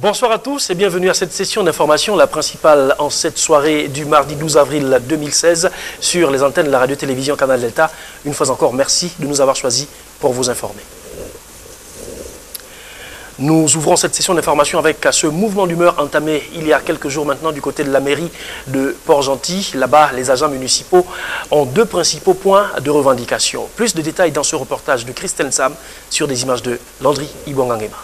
Bonsoir à tous et bienvenue à cette session d'information, la principale en cette soirée du mardi 12 avril 2016 sur les antennes de la radio-télévision Canal Delta. Une fois encore, merci de nous avoir choisis pour vous informer. Nous ouvrons cette session d'information avec ce mouvement d'humeur entamé il y a quelques jours maintenant du côté de la mairie de Port-Gentil. Là-bas, les agents municipaux ont deux principaux points de revendication. Plus de détails dans ce reportage de Christelle Sam sur des images de Landry Ibongangema.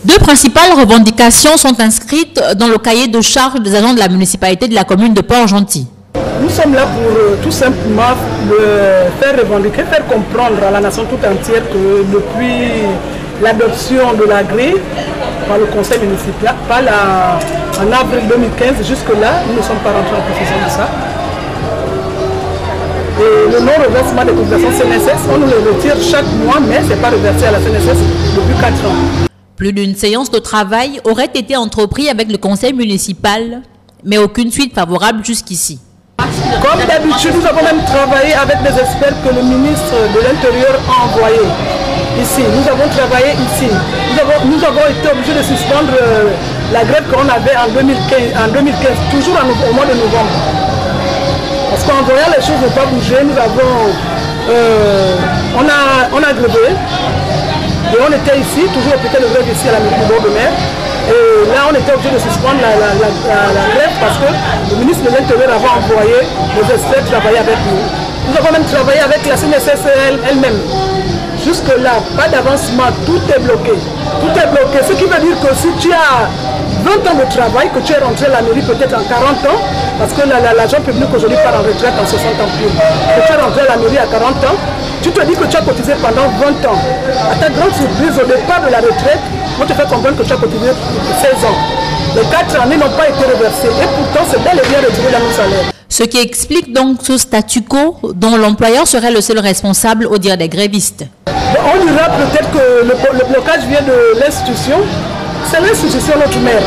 Deux principales revendications sont inscrites dans le cahier de charge des agents de la municipalité de la commune de Port-Gentil. Nous sommes là pour tout simplement faire revendiquer, faire comprendre à la nation tout entière que depuis l'adoption de la grille par le conseil municipal en avril 2015 jusque-là, nous ne sommes pas rentrés en possession de ça. Et le non-reversement des cotisations CNSS, on nous le retire chaque mois, mais ce n'est pas reversé à la CNSS depuis 4 ans. Plus d'une séance de travail aurait été entreprise avec le conseil municipal, mais aucune suite favorable jusqu'ici. Comme d'habitude, nous avons même travaillé avec des experts que le ministre de l'Intérieur a envoyés ici. Nous avons travaillé ici. Nous avons été obligés de suspendre la grève qu'on avait en 2015, toujours au mois de novembre. Parce qu'en voyant les choses ne pas bouger, on a grévé. Et on était ici, toujours au piquet de grève ici à la mairie du bord de mer. Et là, on était obligé de suspendre la grève parce que le ministre de l'Intérieur avait envoyé les experts travailler avec nous. Nous avons même travaillé avec la CNSS elle-même. Jusque-là, pas d'avancement, tout est bloqué. Tout est bloqué. Ce qui veut dire que si tu as 20 ans de travail, que tu es rentré à la mairie peut-être en 40 ans, parce que l'agent public aujourd'hui part en retraite en 60 ans plus, que tu es rentré à la mairie à 40 ans, tu te dis que tu as cotisé pendant 20 ans. À ta grande surprise, au départ de la retraite, on te fait comprendre que tu as cotisé 16 ans. Les 4 années n'ont pas été reversées et pourtant c'est bel et bien retiré dans nos salaires. Ce qui explique donc ce statu quo dont l'employeur serait le seul responsable au dire des grévistes. On dira peut-être que le blocage vient de l'institution. C'est l'institution notre mère.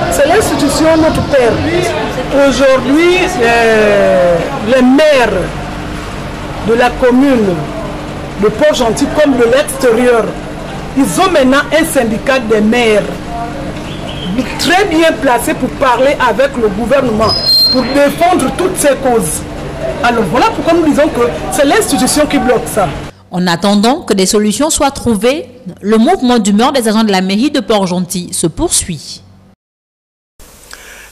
C'est l'institution notre père. Aujourd'hui, les maires de la commune de Port-Gentil comme de l'extérieur, ils ont maintenant un syndicat des maires très bien placé pour parler avec le gouvernement, pour défendre toutes ces causes. Alors voilà pourquoi nous disons que c'est l'institution qui bloque ça. En attendant que des solutions soient trouvées, le mouvement d'humeur des agents de la mairie de Port-Gentil se poursuit.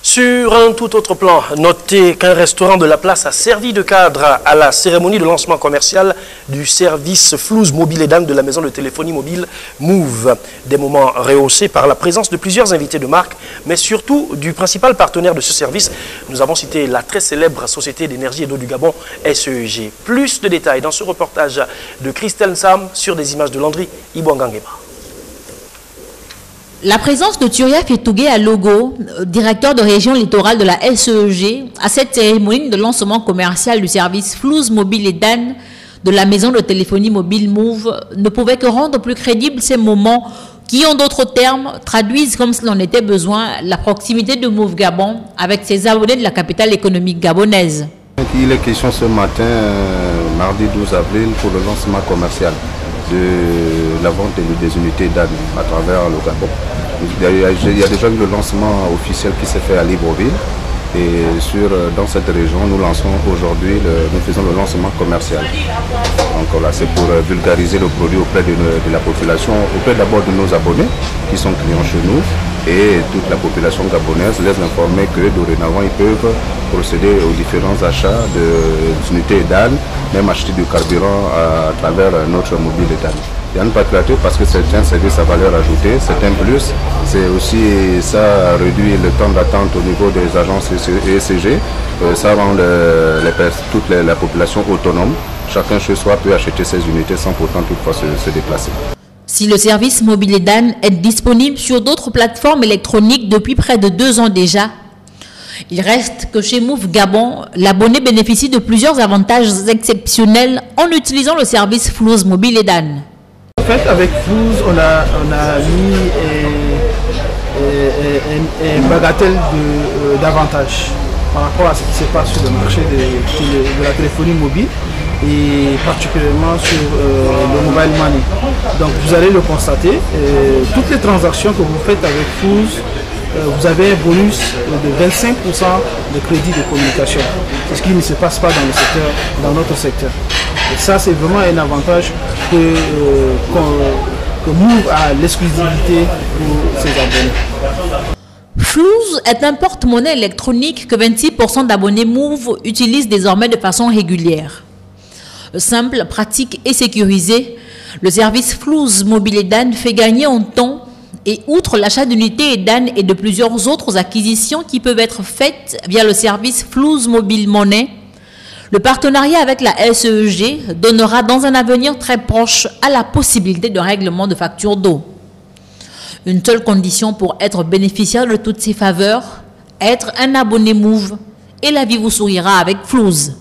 Sur un tout autre plan, notez qu'un restaurant de la place a servi de cadre à la cérémonie de lancement commercial du service Flouze Mobile et Dan de la maison de téléphonie mobile Move. Des moments rehaussés par la présence de plusieurs invités de marque, mais surtout du principal partenaire de ce service. Nous avons cité la très célèbre Société d'énergie et d'eau du Gabon, SEG. Plus de détails dans ce reportage de Christelle Sam sur des images de Landry Ibongangema. La présence de Turia Fetougué à Logo, directeur de région littorale de la SEG, à cette cérémonie de lancement commercial du service Flouze Mobile et Dan de la maison de téléphonie mobile Move, ne pouvait que rendre plus crédibles ces moments qui, en d'autres termes, traduisent comme s'il en était besoin la proximité de Move Gabon avec ses abonnés de la capitale économique gabonaise. Il est question ce matin, mardi 12 avril, pour le lancement commercial de la vente des unités DAN à travers le Gabon. Il y a déjà eu le lancement officiel qui s'est fait à Libreville et dans cette région nous lançons aujourd'hui, nous faisons le lancement commercial. Donc là c'est pour vulgariser le produit auprès de la population, auprès d'abord de nos abonnés qui sont clients chez nous et toute la population gabonaise, les informer que dorénavant ils peuvent procéder aux différents achats d'unités DAN, même acheter du carburant à travers notre mobile DAN. Il y a une particularité parce que c'est un service à valeur ajoutée, c'est un plus. C'est aussi, ça réduit le temps d'attente au niveau des agences ECG. Ça rend toute la population autonome. Chacun chez soi peut acheter ses unités sans pourtant toutefois se déplacer. Si le service mobile Dan est disponible sur d'autres plateformes électroniques depuis près de 2 ans déjà, il reste que chez Move Gabon, l'abonné bénéficie de plusieurs avantages exceptionnels en utilisant le service Flouze Mobile et Dan. En fait, avec Flouze, on a mis une bagatelle d'avantages par rapport à ce qui se passe sur le marché de la téléphonie mobile et particulièrement sur le mobile money. Donc vous allez le constater, toutes les transactions que vous faites avec Flouz, vous avez un bonus de 25% de crédit de communication. C'est ce qui ne se passe pas dans le secteur, dans notre secteur. Et ça, c'est vraiment un avantage que Move a l'exclusivité pour ses abonnés. Flouz est un porte-monnaie électronique que 26% d'abonnés Move utilisent désormais de façon régulière. Simple, pratique et sécurisé, le service Flouz Mobile EDAN fait gagner en temps et outre l'achat d'unités EDAN et de plusieurs autres acquisitions qui peuvent être faites via le service Flouz Mobile Monnaie, le partenariat avec la SEG donnera dans un avenir très proche à la possibilité de règlement de factures d'eau. Une seule condition pour être bénéficiaire de toutes ces faveurs, être un abonné Move et la vie vous sourira avec Flouz.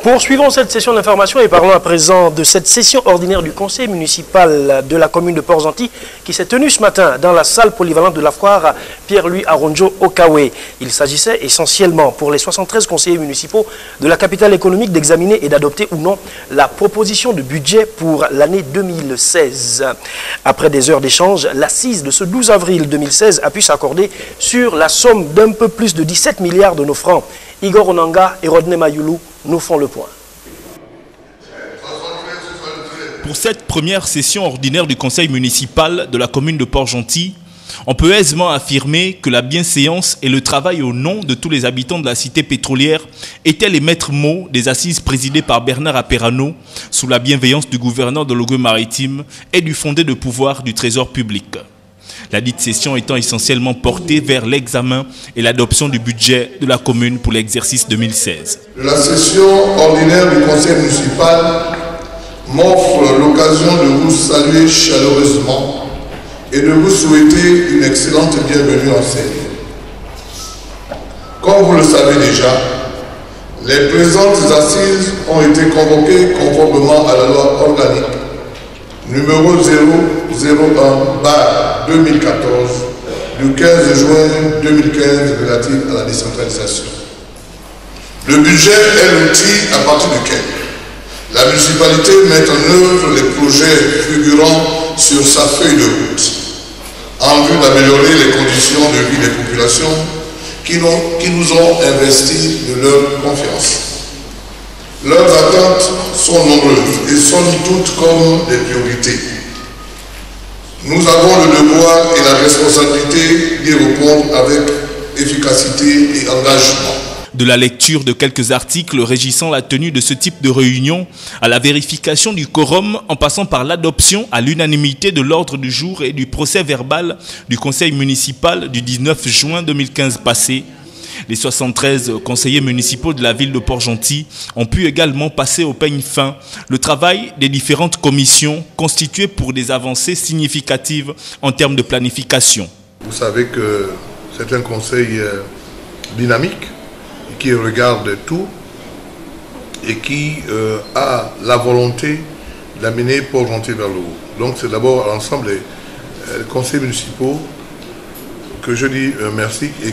Poursuivons cette session d'information et parlons à présent de cette session ordinaire du conseil municipal de la commune de Port-Gentil qui s'est tenue ce matin dans la salle polyvalente de la foire Pierre-Louis Aronjo Okawe. Il s'agissait essentiellement pour les 73 conseillers municipaux de la capitale économique d'examiner et d'adopter ou non la proposition de budget pour l'année 2016. Après des heures d'échange, l'assise de ce 12 avril 2016 a pu s'accorder sur la somme d'un peu plus de 17 milliards de nos francs. Igor Onanga et Rodney Mayulu nous font le point. Pour cette première session ordinaire du conseil municipal de la commune de Port-Gentil, on peut aisément affirmer que la bienséance et le travail au nom de tous les habitants de la cité pétrolière étaient les maîtres mots des assises présidées par Bernard Aperano sous la bienveillance du gouverneur de l'Ogooué-Maritime et du fondé de pouvoir du Trésor public. La dite session étant essentiellement portée vers l'examen et l'adoption du budget de la commune pour l'exercice 2016. La session ordinaire du conseil municipal m'offre l'occasion de vous saluer chaleureusement et de vous souhaiter une excellente bienvenue en scène. Comme vous le savez déjà, les présentes assises ont été convoquées conformément à la loi organique numéro 001/2014 du 15 juin 2015 relative à la décentralisation. Le budget est l'outil à partir duquel la municipalité met en œuvre les projets figurant sur sa feuille de route en vue d'améliorer les conditions de vie des populations qui nous ont investis de leur confiance. Leurs attentes sont nombreuses et sont toutes comme des priorités. Nous avons le devoir et la responsabilité d'y répondre avec efficacité et engagement. De la lecture de quelques articles régissant la tenue de ce type de réunion à la vérification du quorum en passant par l'adoption à l'unanimité de l'ordre du jour et du procès verbal du conseil municipal du 19 juin 2015 passé, les 73 conseillers municipaux de la ville de Port-Gentil ont pu également passer au peigne fin le travail des différentes commissions constituées pour des avancées significatives en termes de planification. Vous savez que c'est un conseil dynamique qui regarde tout et qui a la volonté d'amener Port-Gentil vers le haut. Donc c'est d'abord l'ensemble des conseils municipaux que je dis merci et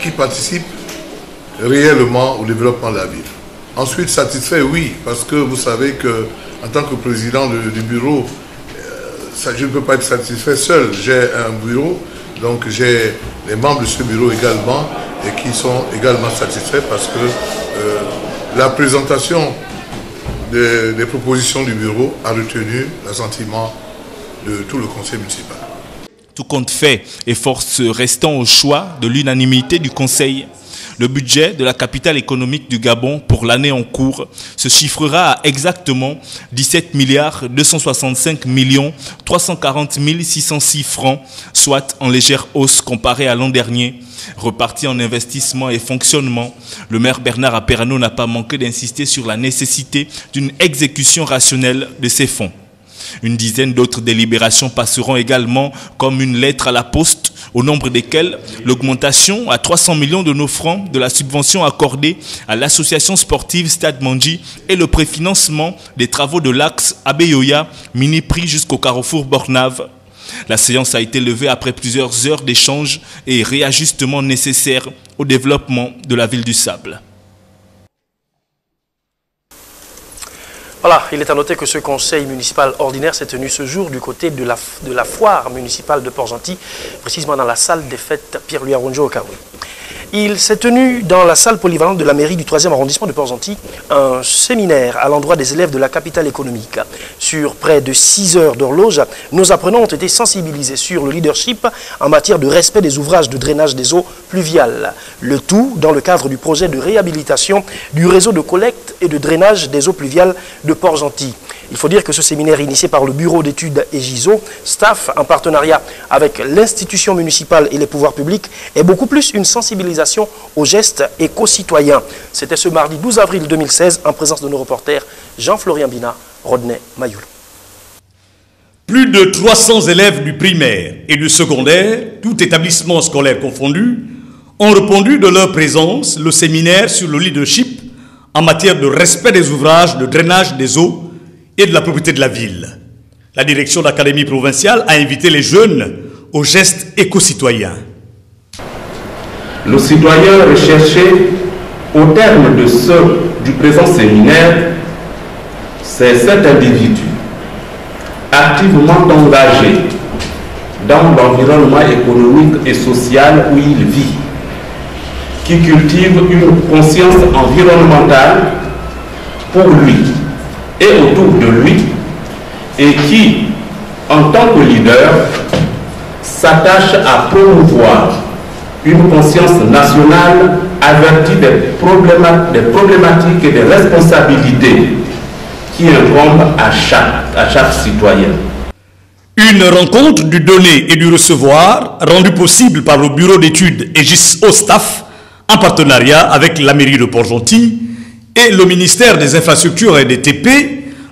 qui participent réellement au développement de la ville. Ensuite, satisfait, oui, parce que vous savez que en tant que président du bureau, je ne peux pas être satisfait seul. J'ai un bureau, donc j'ai les membres de ce bureau également et qui sont également satisfaits parce que la présentation des propositions du bureau a retenu l'assentiment de tout le conseil municipal. Tout compte fait et force restant au choix de l'unanimité du Conseil, le budget de la capitale économique du Gabon pour l'année en cours se chiffrera à exactement 17 265 340 606 francs, soit en légère hausse comparée à l'an dernier. Reparti en investissement et fonctionnement, le maire Bernard Aperano n'a pas manqué d'insister sur la nécessité d'une exécution rationnelle de ces fonds. Une dizaine d'autres délibérations passeront également comme une lettre à la poste, au nombre desquelles l'augmentation à 300 millions de nos francs de la subvention accordée à l'association sportive Stade Mandji et le préfinancement des travaux de l'axe Abeyoya, mini-prix jusqu'au carrefour Bornave. La séance a été levée après plusieurs heures d'échanges et réajustements nécessaires au développement de la ville du Sable. Voilà, il est à noter que ce conseil municipal ordinaire s'est tenu ce jour du côté de la foire municipale de Port-Gentil, précisément dans la salle des fêtes Pierre-Louis Aronjo au Karoui. Il s'est tenu dans la salle polyvalente de la mairie du 3e arrondissement de Port-Gentil un séminaire à l'endroit des élèves de la capitale économique. Sur près de 6 heures d'horloge, nos apprenants ont été sensibilisés sur le leadership en matière de respect des ouvrages de drainage des eaux pluviales. Le tout dans le cadre du projet de réhabilitation du réseau de collecte et de drainage des eaux pluviales de Port-Gentil. Il faut dire que ce séminaire initié par le bureau d'études EGISO, staff en partenariat avec l'institution municipale et les pouvoirs publics, est beaucoup plus une sensibilisation aux gestes éco-citoyens. C'était ce mardi 12 avril 2016 en présence de nos reporters Jean-Florian Bina, Rodney Mayoul. Plus de 300 élèves du primaire et du secondaire, tout établissement scolaire confondu, ont répondu de leur présence le séminaire sur le leadership en matière de respect des ouvrages de drainage des eaux et de la propriété de la ville. La direction de l'académie provinciale a invité les jeunes aux gestes éco-citoyens. Le citoyen recherché au terme du présent séminaire, c'est cet individu activement engagé dans l'environnement économique et social où il vit, qui cultive une conscience environnementale pour lui et autour de lui, et qui, en tant que leader, s'attache à promouvoir une conscience nationale avertie des problématiques et des responsabilités qui incombent à chaque citoyen. Une rencontre du donner et du recevoir rendue possible par le bureau d'études EGISO Staff en partenariat avec la mairie de Port-Gentil et le ministère des Infrastructures et des TP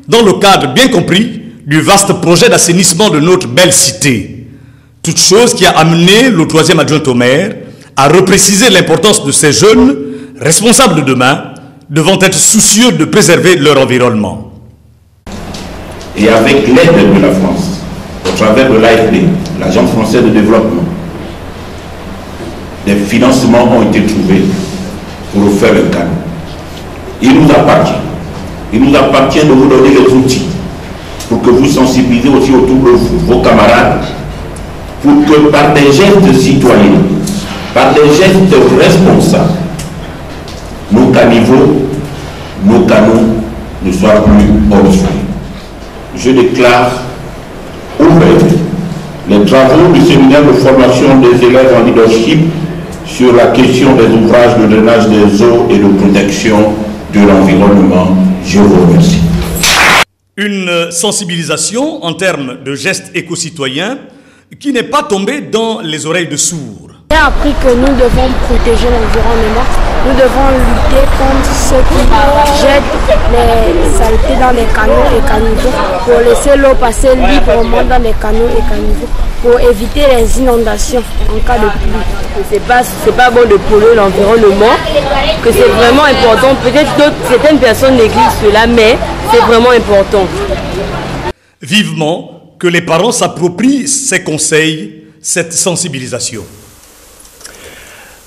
dans le cadre bien compris du vaste projet d'assainissement de notre belle cité. Toute chose qui a amené le 3e adjoint au maire à repréciser l'importance de ces jeunes responsables de demain devant être soucieux de préserver leur environnement. Et avec l'aide de la France, au travers de l'AFD, l'Agence française de développement, des financements ont été trouvés pour refaire le canal. Il nous appartient de vous donner les outils pour que vous sensibilisez aussi autour de vous, vos camarades, pour que par des gestes citoyens, par des gestes responsables, nos caniveaux, nos canaux ne soient plus obstrués. Je déclare ouvert les travaux du séminaire de formation des élèves en leadership sur la question des ouvrages de drainage des eaux et de protection de l'environnement. Je vous remercie. Une sensibilisation en termes de gestes éco-citoyens qui n'est pas tombée dans les oreilles de sourds. J'ai appris que nous devons protéger l'environnement, nous devons lutter contre ceux qui jettent les saletés dans les canaux et caniveaux pour laisser l'eau passer librement dans les canaux et caniveaux pour éviter les inondations en cas de pluie. C'est pas bon de polluer l'environnement, que c'est vraiment important. Peut-être que certaines personnes négligent cela, mais c'est vraiment important. Vivement que les parents s'approprient ces conseils, cette sensibilisation.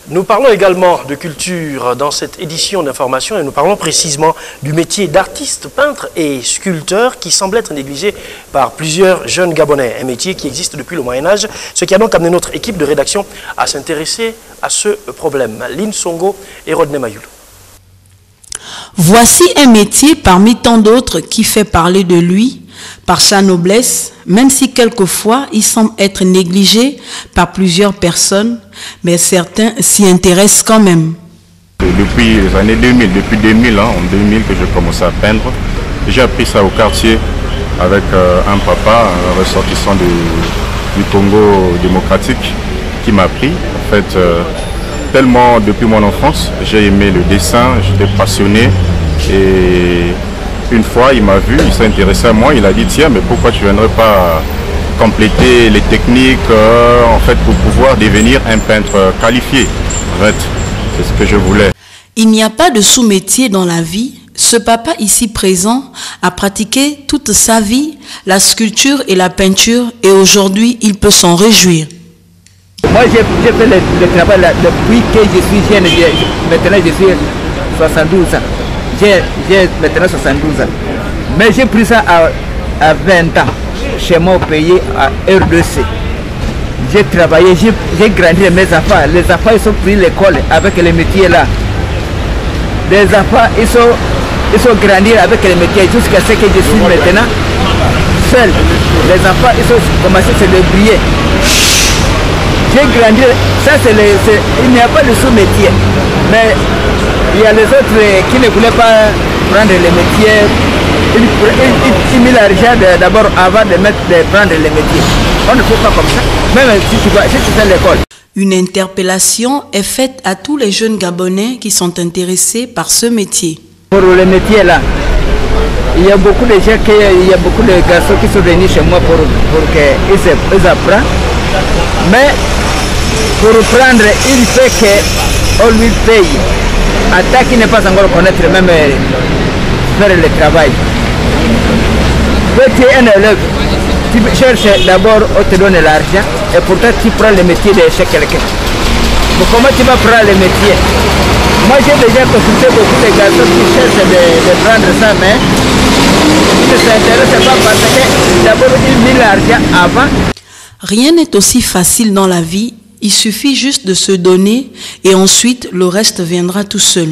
Nous parlons également de culture dans cette édition d'information et nous parlons précisément du métier d'artiste, peintre et sculpteur qui semble être négligé par plusieurs jeunes Gabonais. Un métier qui existe depuis le Moyen-Âge, ce qui a donc amené notre équipe de rédaction à s'intéresser à ce problème. Lynn Songo et Rodney Mayoul. Voici un métier parmi tant d'autres qui fait parler de lui par sa noblesse, même si quelquefois il semble être négligé par plusieurs personnes, mais certains s'y intéressent quand même. Depuis les années 2000, depuis 2000, en 2000 que je commençais à peindre, j'ai appris ça au quartier avec un papa, un ressortissant du Congo démocratique qui m'a appris. En fait, tellement depuis mon enfance, j'ai aimé le dessin, j'étais passionné et une fois il m'a vu, il s'est intéressé à moi, il a dit tiens mais pourquoi tu ne viendrais pas compléter les techniques en fait pour pouvoir devenir un peintre qualifié. En fait, c'est ce que je voulais. Il n'y a pas de sous-métier dans la vie. Ce papa ici présent a pratiqué toute sa vie la sculpture et la peinture et aujourd'hui il peut s'en réjouir. Moi j'ai fait le travail depuis que je suis jeune, maintenant je suis 72 ans. J'ai maintenant 72 ans. Mais j'ai pris ça à 20 ans, chez moi au pays, à R2C. J'ai travaillé, j'ai grandi mes enfants. Les enfants, ils ont pris l'école avec les métiers là. Les enfants, ils sont grandis avec les métiers jusqu'à ce que je suis maintenant seul. Les enfants, ils ont commencé à se débrouiller. J'ai grandi, ça il n'y a pas de sous-métier. Mais il y a les autres qui ne voulaient pas prendre les métiers. Ils mis l'argent d'abord avant de prendre les métiers. On ne fait pas comme ça, même si tu fais l'école. Une interpellation est faite à tous les jeunes Gabonais qui sont intéressés par ce métier. Pour le métier là, il y a beaucoup de gens, il y a beaucoup de garçons qui sont venus chez moi pour qu'ils apprennent. Mais pour prendre, il fait qu'on lui paye. À qui n'est pas encore connaître, même faire le travail. Tu es un élève, tu cherches d'abord, on te donne l'argent, et pourtant tu prends le métier de chez quelqu'un. Mais comment tu vas prendre le métier? Moi j'ai déjà consulté beaucoup de garçons qui cherchent de prendre ça, mais ils ne s'intéressent pas parce que d'abord ils mettent l'argent avant. Rien n'est aussi facile dans la vie. Il suffit juste de se donner et ensuite le reste viendra tout seul.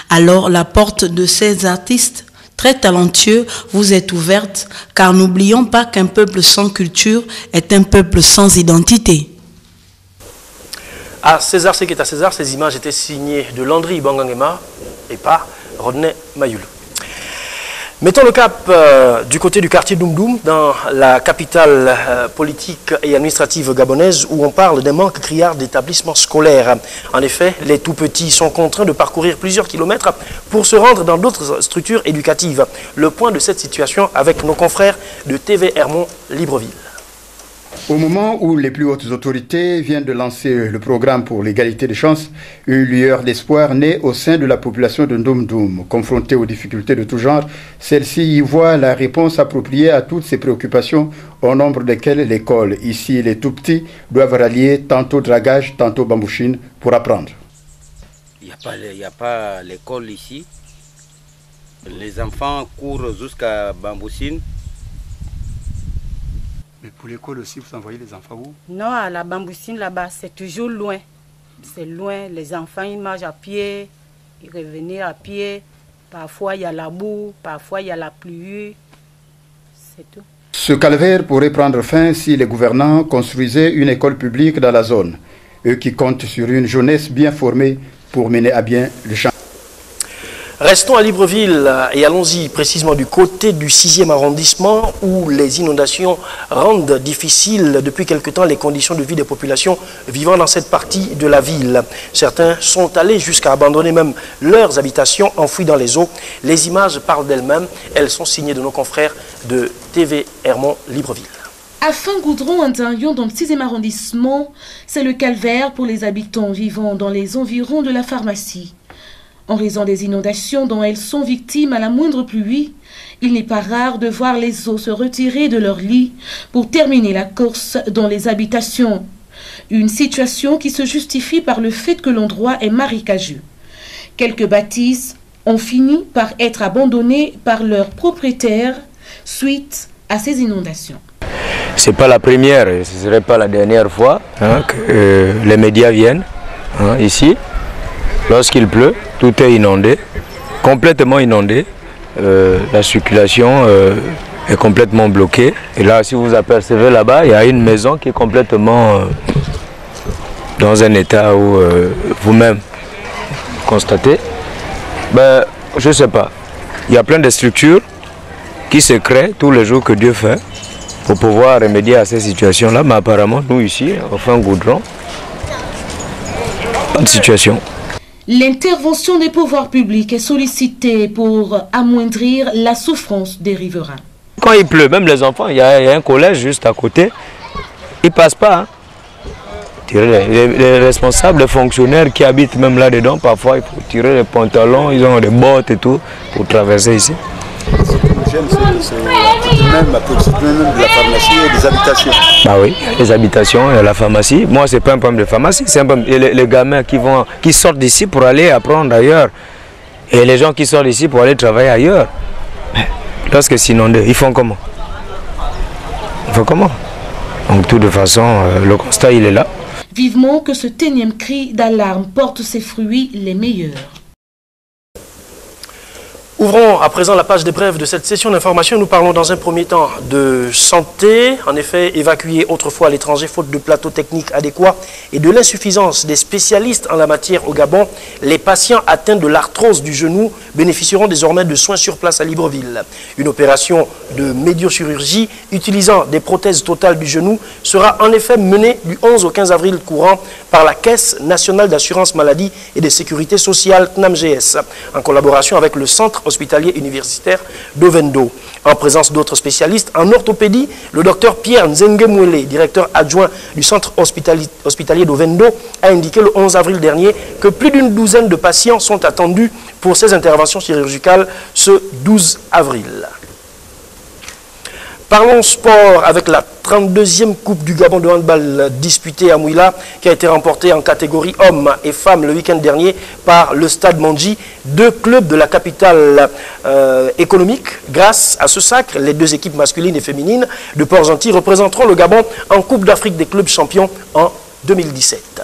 Alors la porte de ces artistes très talentueux vous est ouverte, car n'oublions pas qu'un peuple sans culture est un peuple sans identité. À César, ce qui est à César, ces images étaient signées de Landry Bangangema et par Rodney Mayulu. Mettons le cap du côté du quartier Doum-Doum, dans la capitale politique et administrative gabonaise, où on parle d'un manque criard d'établissements scolaires. En effet, les tout-petits sont contraints de parcourir plusieurs kilomètres pour se rendre dans d'autres structures éducatives. Le point de cette situation avec nos confrères de TV Hermont Libreville. Au moment où les plus hautes autorités viennent de lancer le programme pour l'égalité des chances, une lueur d'espoir naît au sein de la population de Doum-Doum. Confrontée aux difficultés de tout genre, celle-ci y voit la réponse appropriée à toutes ces préoccupations, au nombre desquelles l'école. Ici, les tout-petits doivent rallier tantôt dragage, tantôt bambouchine pour apprendre. Il n'y a pas l'école ici. Les enfants courent jusqu'à bambouchine. Mais pour l'école aussi, vous envoyez les enfants où? Non, à la bambouchine là-bas, c'est toujours loin. C'est loin. Les enfants, ils marchent à pied, ils reviennent à pied. Parfois, il y a la boue, parfois, il y a la pluie. C'est tout. Ce calvaire pourrait prendre fin si les gouvernants construisaient une école publique dans la zone. Eux qui comptent sur une jeunesse bien formée pour mener à bien le champ. Restons à Libreville et allons-y précisément du côté du 6e arrondissement où les inondations rendent difficiles depuis quelque temps les conditions de vie des populations vivant dans cette partie de la ville. Certains sont allés jusqu'à abandonner même leurs habitations enfouies dans les eaux. Les images parlent d'elles-mêmes. Elles sont signées de nos confrères de TV Hermont Libreville. À Fin-Goudron, intérieur dans le 6e arrondissement, c'est le calvaire pour les habitants vivant dans les environs de la pharmacie. En raison des inondations dont elles sont victimes à la moindre pluie, il n'est pas rare de voir les eaux se retirer de leurs lits pour terminer la course dans les habitations. Une situation qui se justifie par le fait que l'endroit est marécageux. Quelques bâtisses ont fini par être abandonnées par leurs propriétaires suite à ces inondations. Ce n'est pas la première, ce ne serait pas la dernière fois que les médias viennent ici. Lorsqu'il pleut, tout est inondé, complètement inondé. La circulation est complètement bloquée. Et là, si vous apercevez là-bas, il y a une maison qui est complètement dans un état où vous-même constatez. Ben, je ne sais pas. Il y a plein de structures qui se créent tous les jours que Dieu fait pour pouvoir remédier à ces situations-là. Mais apparemment, nous ici, au Fin-Goudron, pas de situation. L'intervention des pouvoirs publics est sollicitée pour amoindrir la souffrance des riverains. Quand il pleut, même les enfants, il y a un collège juste à côté, ils ne passent pas. Les responsables, les fonctionnaires qui habitent même là-dedans, parfois il faut tirer les pantalons, ils ont des bottes et tout pour traverser ici. Ce qui nous gêne, c'est même la proximité même de la pharmacie et des habitations. Bah oui, les habitations et la pharmacie. Moi, c'est pas un problème de pharmacie, c'est un problème. Les gamins qui sortent d'ici pour aller apprendre ailleurs. Et les gens qui sortent d'ici pour aller travailler ailleurs. lorsque c'est inondé, ils font comment? Ils font comment? Donc, de toute façon, le constat, il est là. Vivement que ce énième cri d'alarme porte ses fruits les meilleurs. Ouvrons à présent la page des brèves de cette session d'information. Nous parlons dans un premier temps de santé. En effet, évacués autrefois à l'étranger faute de plateau technique adéquat et de l'insuffisance des spécialistes en la matière au Gabon, les patients atteints de l'arthrose du genou bénéficieront désormais de soins sur place à Libreville. Une opération de médiochirurgie utilisant des prothèses totales du genou sera en effet menée du 11 au 15 avril courant par la Caisse nationale d'assurance maladie et de sécurité sociale CNAMGS en collaboration avec le Centre hospitalier universitaire d'Ovendo. En présence d'autres spécialistes en orthopédie, le docteur Pierre Nzengemwele, directeur adjoint du centre hospitalier d'Ovendo, a indiqué le 11 avril dernier que plus d'une douzaine de patients sont attendus pour ces interventions chirurgicales ce 12 avril. Parlons sport avec la 32e Coupe du Gabon de handball disputée à Mouila, qui a été remportée en catégorie hommes et femmes le week-end dernier par le Stade Mandji. Deux clubs de la capitale économique. Grâce à ce sacre, les deux équipes masculines et féminines de Port-Gentil représenteront le Gabon en Coupe d'Afrique des clubs champions en 2017.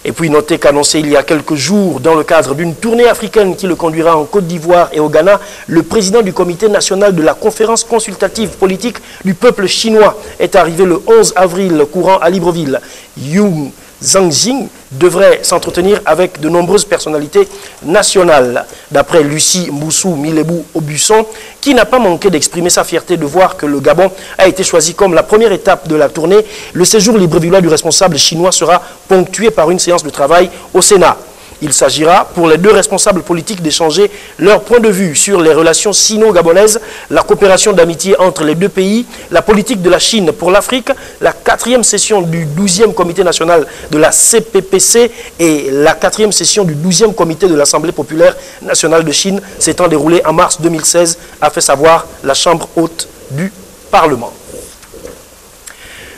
Et puis notez qu'annoncé il y a quelques jours dans le cadre d'une tournée africaine qui le conduira en Côte d'Ivoire et au Ghana, le président du comité national de la conférence consultative politique du peuple chinois est arrivé le 11 avril courant à Libreville. Young Zhangjing devrait s'entretenir avec de nombreuses personnalités nationales. D'après Lucie Mboussou Milebou Aubusson, qui n'a pas manqué d'exprimer sa fierté de voir que le Gabon a été choisi comme la première étape de la tournée, le séjour librevillois du responsable chinois sera ponctué par une séance de travail au Sénat. Il s'agira pour les deux responsables politiques d'échanger leur point de vue sur les relations sino-gabonaises, la coopération d'amitié entre les deux pays, la politique de la Chine pour l'Afrique, la 4e session du 12e comité national de la CPPC et la 4e session du 12e comité de l'Assemblée populaire nationale de Chine s'étant déroulée en mars 2016, a fait savoir la Chambre haute du Parlement.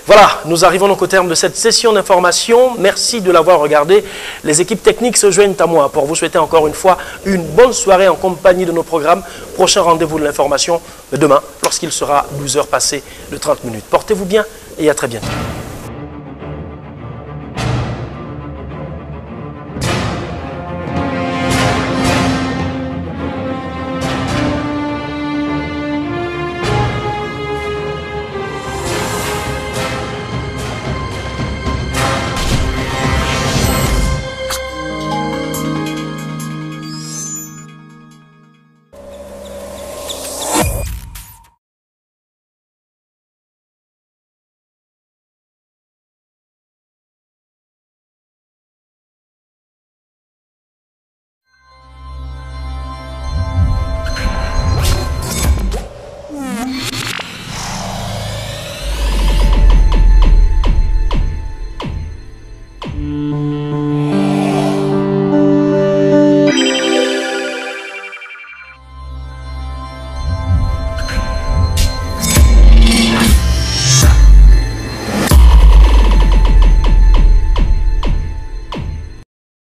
Voilà, nous arrivons donc au terme de cette session d'information. Merci de l'avoir regardé. Les équipes techniques se joignent à moi pour vous souhaiter encore une fois une bonne soirée en compagnie de nos programmes. Prochain rendez-vous de l'information demain, lorsqu'il sera 12h passées de 30 minutes. Portez-vous bien et à très bientôt.